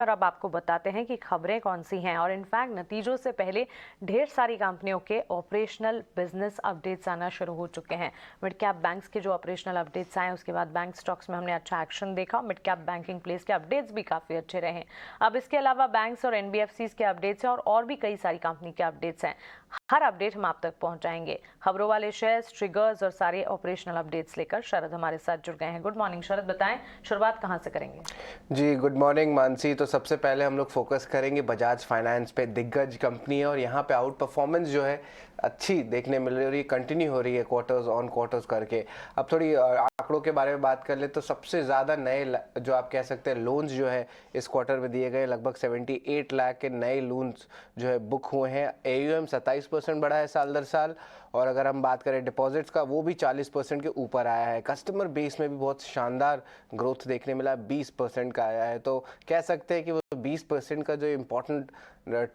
और अब आपको बताते हैं कि खबरें कौन सी हैं। और इनफैक्ट नतीजों से पहले ढेर सारी कंपनियों के ऑपरेशनल बिजनेस अपडेट्स आना शुरू हो चुके हैं। मिड कैप बैंक्स के जो ऑपरेशनल अपडेट्स आए, उसके बाद बैंक स्टॉक्स में हमने अच्छा एक्शन देखा। मिड कैप बैंकिंग प्लेस के अपडेट्स भी काफी अच्छे रहे। अब इसके अलावा बैंक्स और एनबीएफसीज के अपडेट्स हैं और भी कई सारी कंपनी के अपडेट्स हैं। हर अपडेट हम आप तक पहुंचाएंगे। खबरों वाले शेयर्स, ट्रिगर्स और सारे ऑपरेशनल अपडेट्स लेकर शरद हमारे साथ जुड़ गए हैं। गुड मॉर्निंग शरद, बताएं शुरुआत कहां से करेंगे? जी गुड मॉर्निंग मानसी। तो सबसे पहले हम लोग फोकस करेंगे बजाज फाइनेंस पे। दिग्गज कंपनी है और यहाँ पे आउट परफॉर्मेंस जो है अच्छी देखने मिल रही है और ये कंटिन्यू हो रही है क्वार्टर्स ऑन क्वार्टर्स करके। अब थोड़ी आंकड़ों के बारे में बात कर ले तो सबसे ज़्यादा नए जो आप कह सकते हैं लोन्स जो है इस क्वार्टर में दिए गए, लगभग 78 लाख के नए लोन्स जो है बुक हुए हैं। AUM 27% बढ़ा है साल दर साल। और अगर हम बात करें डिपॉजिट्स का, वो भी 40% के ऊपर आया है। कस्टमर बेस में भी बहुत शानदार ग्रोथ देखने मिला, 20% का आया है। तो कह सकते हैं कि वो 20% का जो इम्पोर्टेंट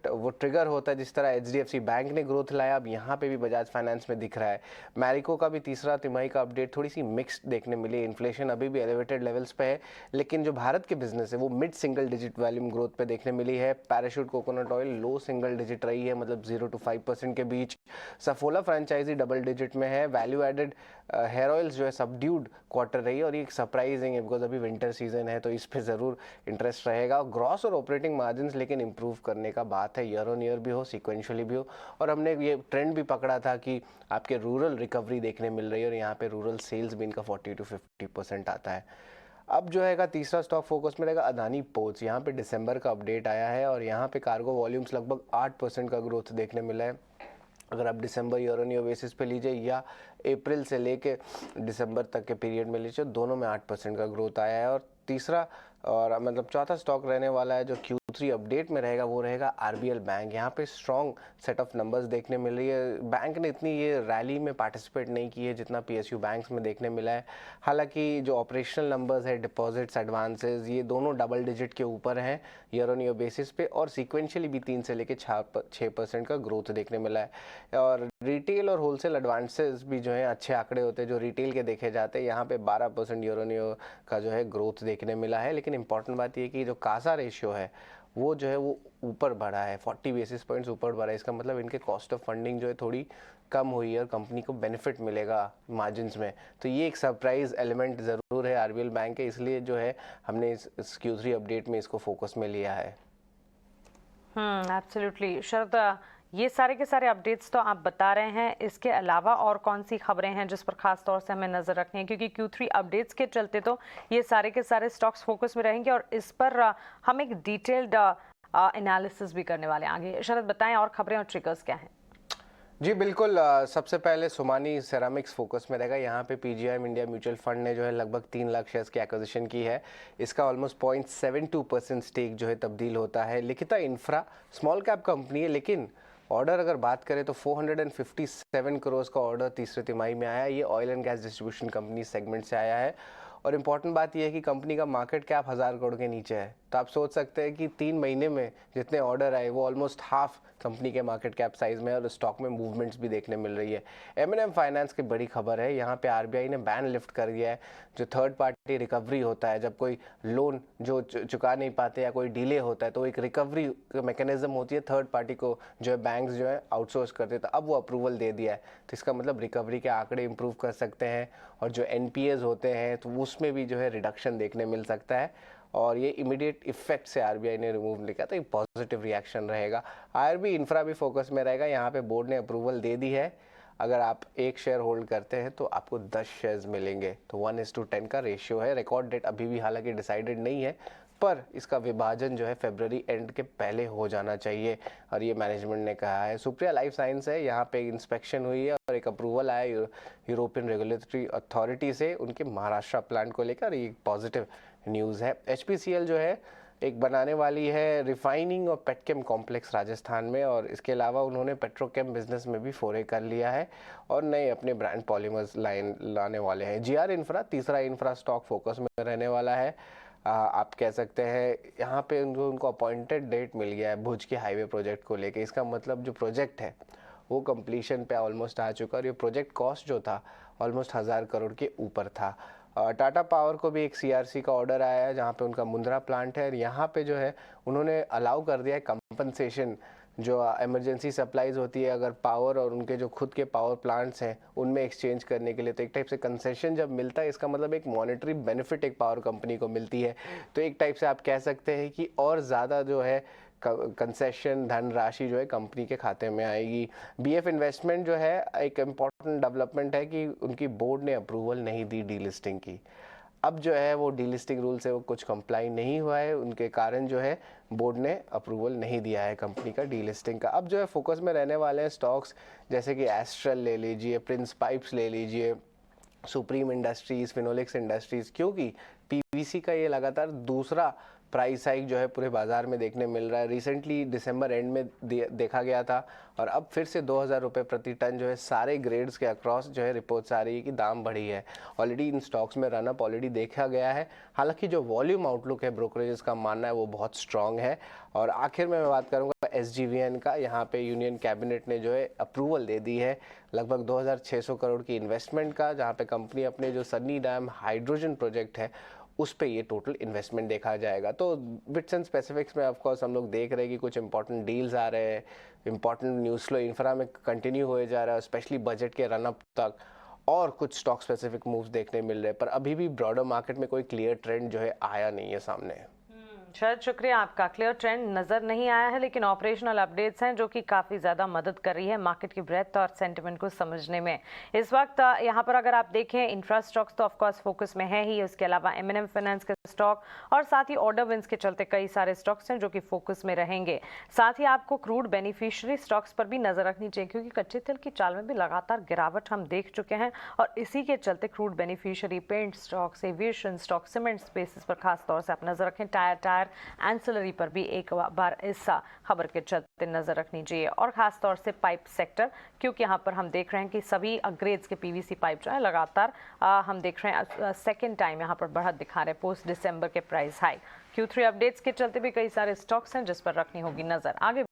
वो ट्रिगर होता है, जिस तरह HDFC बैंक ने ग्रोथ लाया, अब यहाँ पे भी बजाज फाइनेंस में दिख रहा है। मैरिको का भी तीसरा तिमाही का अपडेट थोड़ी सी मिक्स्ड देखने मिली। इन्फ्लेशन अभी भी एलिवेटेड लेवल्स पे है, लेकिन जो भारत के बिजनेस है वो mid single digit volume growth पे देखने मिली है। पैराशूट कोकोनट ऑयल लो सिंगल डिजिट रही है, मतलब 0 to 5% के बीच। सफोला फ्रेंचाइजी डबल डिजिट में है। वैल्यू एडेड हेयर ऑयल्स जो है सबड्यूड क्वार्टर रही है और ये एक सरप्राइजिंग है बिकॉज अभी विंटर सीजन है, तो इस पे ज़रूर इंटरेस्ट रहेगा। ग्रॉस और ऑपरेटिंग मार्जिन लेकिन इंप्रूव करने का बात है, ईयर ऑन ईयर भी हो, सिक्वेंशियली भी हो। और हमने ये ट्रेंड भी पकड़ा था कि आपके रूरल रिकवरी देखने मिल रही है और यहाँ पे रूरल सेल्स भी इनका 40 to 50% आता है। अब जो है तीसरा स्टॉक फोकस में रहेगा अदानी पोर्ट्स। यहाँ पे दिसंबर का अपडेट आया है और यहाँ पे कार्गो वॉल्यूम्स लगभग 8% का ग्रोथ देखने मिला है। अगर आप दिसंबर ईयर ऑन ईयर बेसिस पे लीजिए या अप्रैल से लेके दिसंबर तक के पीरियड में लीजिए, दोनों में 8% का ग्रोथ आया है। और तीसरा और मतलब चौथा स्टॉक रहने वाला है जो Q3 अपडेट में रहेगा, वो रहेगा RBL बैंक। यहाँ पे स्ट्रॉन्ग सेट ऑफ नंबर्स देखने मिल रही है। बैंक ने इतनी ये रैली में पार्टिसिपेट नहीं की है जितना PSU बैंक्स में देखने मिला है। हालांकि जो ऑपरेशनल नंबर्स है, डिपॉजिट्स, एडवांसेस, ये दोनों डबल डिजिट के ऊपर हैं ईयर ऑन ईयर बेसिस पे और सीक्वेंशियली भी 3 से लेके 6% का ग्रोथ देखने मिला है। और रिटेल और होलसेल एडवांसेस भी जो है अच्छे आंकड़े होते हैं जो रिटेल के देखे जाते हैं। यहाँ पे 12% ईयर ऑन ईयर का जो है ग्रोथ देखने मिला है। लेकिन इंपॉर्टेंट बात ये कि जो कासा रेशियो है वो जो है वो ऊपर बढ़ा है, 40 बेसिस पॉइंट्स ऊपर बढ़ा है। इसका मतलब इनके कॉस्ट ऑफ फंडिंग जो है थोड़ी कम हुई है और कंपनी को बेनिफिट मिलेगा मार्जिन्स में। तो ये एक सरप्राइज एलिमेंट ज़रूर है RBL बैंक के, इसलिए जो है हमने इस Q3 अपडेट में इसको फोकस में लिया है। एब्सोल्युटली शरद, ये सारे के सारे अपडेट्स तो आप बता रहे हैं। इसके अलावा और कौन सी खबरें हैं जिस पर खास तौर से हमें नजर रखनी है, क्योंकि Q3 अपडेट्स के चलते तो ये सारे के सारे स्टॉक्स फोकस में रहेंगे और इस पर हम एक डिटेल्ड एनालिसिस भी करने वाले हैं आगे। शरद बताएं और खबरें और ट्रिगर्स क्या हैं? जी बिल्कुल। सबसे पहले सोमानी सेरामिक्स फोकस में रहेगा। यहाँ पे PGIM इंडिया म्यूचुअल फंड ने जो है लगभग 3 लाख शेयर्स की एक्विजिशन की है। इसका ऑलमोस्ट 0.72% स्टेक जो है तब्दील होता है। लिखिता इंफ्रा स्मॉल कैप कंपनी है, लेकिन ऑर्डर अगर बात करें तो 457 करोड़ का ऑर्डर तीसरे तिमाही में आया है। ये oil and gas distribution company segment से आया है। और इम्पॉर्टेंट बात यह है कि कंपनी का मार्केट कैप 1000 करोड़ के नीचे है। तो आप सोच सकते हैं कि 3 महीने में जितने ऑर्डर आए वो ऑलमोस्ट हाफ कंपनी के मार्केट कैप साइज में है और स्टॉक में मूवमेंट्स भी देखने मिल रही है। M&M फाइनेंस की बड़ी खबर है, यहाँ पे RBI ने बैन लिफ्ट कर दिया है। जो थर्ड पार्टी रिकवरी होता है, जब कोई लोन जो चुका नहीं पाते या कोई डिले होता है तो एक रिकवरी मैकेनिज्म होती है थर्ड पार्टी को जो है बैंक्स जो है आउटसोर्स करते हैं, तो अब वो अप्रूवल दे दिया है। तो इसका मतलब रिकवरी के आंकड़े इंप्रूव कर सकते हैं और जो NPAs होते हैं तो उसमें भी जो है रिडक्शन देखने मिल सकता है। और ये इमीडिएट इफेक्ट से RBI ने रिमूव लिखा, तो एक पॉजिटिव रिएक्शन रहेगा। IRB इंफ्रा भी फोकस में रहेगा। यहाँ पे बोर्ड ने अप्रूवल दे दी है। अगर आप एक शेयर होल्ड करते हैं तो आपको 10 शेयर्स मिलेंगे। तो 1:10 का रेशियो है। रिकॉर्ड डेट अभी भी हालांकि डिसाइडेड नहीं है, पर इसका विभाजन जो है फरवरी एंड के पहले हो जाना चाहिए और ये मैनेजमेंट ने कहा है। सुप्रिया लाइफ साइंस है, यहाँ पे इंस्पेक्शन हुई है और एक अप्रूवल आया यूरोपियन रेगुलेटरी अथॉरिटी से उनके महाराष्ट्र प्लांट को लेकर। ये पॉजिटिव न्यूज़ है। HPCL जो है एक बनाने वाली है रिफाइनिंग और पेटकेम कॉम्प्लेक्स राजस्थान में, और इसके अलावा उन्होंने पेट्रोकेम बिजनेस में भी फोरे कर लिया है और नए अपने ब्रांड पॉलीमर्स लाइन लाने वाले हैं। GR इंफ्रा तीसरा इंफ्रा स्टॉक फोकस में रहने वाला है। आप कह सकते हैं यहाँ पे उनको अपॉइंटेड डेट मिल गया है भुज के हाईवे प्रोजेक्ट को लेके। इसका मतलब जो प्रोजेक्ट है वो कंप्लीशन पे ऑलमोस्ट आ चुका है और ये प्रोजेक्ट कॉस्ट जो था ऑलमोस्ट 1000 करोड़ के ऊपर था। टाटा पावर को भी एक सीआरसी का ऑर्डर आया है जहाँ पे उनका मुंद्रा प्लांट है, और यहाँ पे जो है उन्होंने अलाउ कर दिया है कंपनसेशन, जो इमरजेंसी सप्लाईज होती है अगर पावर और उनके जो खुद के पावर प्लांट्स हैं उनमें एक्सचेंज करने के लिए। तो एक टाइप से कंसेशन जब मिलता है, इसका मतलब एक मॉनेटरी बेनिफिट एक पावर कंपनी को मिलती है। तो एक टाइप से आप कह सकते हैं कि और ज़्यादा जो है कंसेशन धनराशि जो है कंपनी के खाते में आएगी। बीएफ इन्वेस्टमेंट जो है, एक इम्पॉर्टेंट डेवलपमेंट है कि उनकी बोर्ड ने अप्रूवल नहीं दी डीलिस्टिंग की। अब जो है वो डीलिस्टिंग रूल से वो कुछ कंप्लाई नहीं हुआ है, उनके कारण जो है बोर्ड ने अप्रूवल नहीं दिया है कंपनी का डीलिस्टिंग का। अब जो है फोकस में रहने वाले हैं स्टॉक्स जैसे कि एस्ट्रल ले लीजिए, प्रिंस पाइप्स ले लीजिए, सुप्रीम इंडस्ट्रीज, फिनोलेक्स इंडस्ट्रीज, क्योंकि पीवीसी का ये लगातार दूसरा प्राइस हाइक जो है पूरे बाजार में देखने मिल रहा है। रिसेंटली दिसंबर एंड में देखा गया था, और अब फिर से 2000 रुपये प्रति टन जो है सारे ग्रेड्स के अक्रॉस जो है रिपोर्ट्स आ रही है कि दाम बढ़ी है। ऑलरेडी इन स्टॉक्स में रनअप ऑलरेडी देखा गया है। हालांकि जो वॉल्यूम आउटलुक है ब्रोकरेजेस का मानना है वो बहुत स्ट्रांग है। और आखिर में मैं बात करूंगा एसजीवीएन का। यहाँ पे यूनियन कैबिनेट ने जो है अप्रूवल दे दी है लगभग 2600 करोड़ की इन्वेस्टमेंट का, जहाँ पे कंपनी अपने जो सन्नी डैम हाइड्रोजन प्रोजेक्ट है उस पे ये टोटल इन्वेस्टमेंट देखा जाएगा। तो बिट्स एंड स्पेसिफिक्स में ऑफ कोर्स हम लोग देख रहे हैं कि कुछ इंपॉर्टेंट डील्स आ रहे हैं, इंपॉर्टेंट न्यूज़ फ्लो इंफ्रा में कंटिन्यू होए जा रहा है, स्पेशली बजट के रनअप तक, और कुछ स्टॉक स्पेसिफिक मूव्स देखने मिल रहे हैं। पर अभी भी ब्रॉडर मार्केट में कोई क्लियर ट्रेंड जो है आया नहीं है सामने। शायद शुक्रिया आपका, क्लियर ट्रेंड नजर नहीं आया है, लेकिन ऑपरेशनल अपडेट्स हैं जो कि काफी ज्यादा मदद कर रही है मार्केट की ब्रेथ और सेंटिमेंट को समझने में। इस वक्त यहाँ पर अगर आप देखें इंफ्रा स्टॉक्स तो ऑफकोर्स फोकस में है ही, उसके अलावा एमएनएम फाइनेंस के स्टॉक और साथ ही ऑर्डर विंस के चलते कई सारे स्टॉक्स हैं जो कि फोकस में रहेंगे। साथ ही आपको क्रूड बेनिफिशियरी स्टॉक्स पर भी नजर रखनी चाहिए, क्योंकि कच्चे तेल की चाल में भी लगातार गिरावट हम देख चुके हैं, और इसी के चलते crude beneficiary, paint stocks, aviation stock, cement spaces पर खास तौर से आप नजर रखें। टायर एंसिलरी पर भी एक बार इस खबर के चलते नजर रखनी चाहिए, और खास तौर से पाइप सेक्टर, क्योंकि यहाँ पर हम देख रहे हैं कि सभी ग्रेड्स के पीवीसी पाइप जो है लगातार हम देख रहे हैं सेकेंड टाइम यहाँ पर बढ़त दिखा रहे हैं पोस्ट दिसंबर के प्राइस हाई। Q3 अपडेट्स के चलते भी कई सारे स्टॉक्स हैं जिस पर रखनी होगी नजर। आगे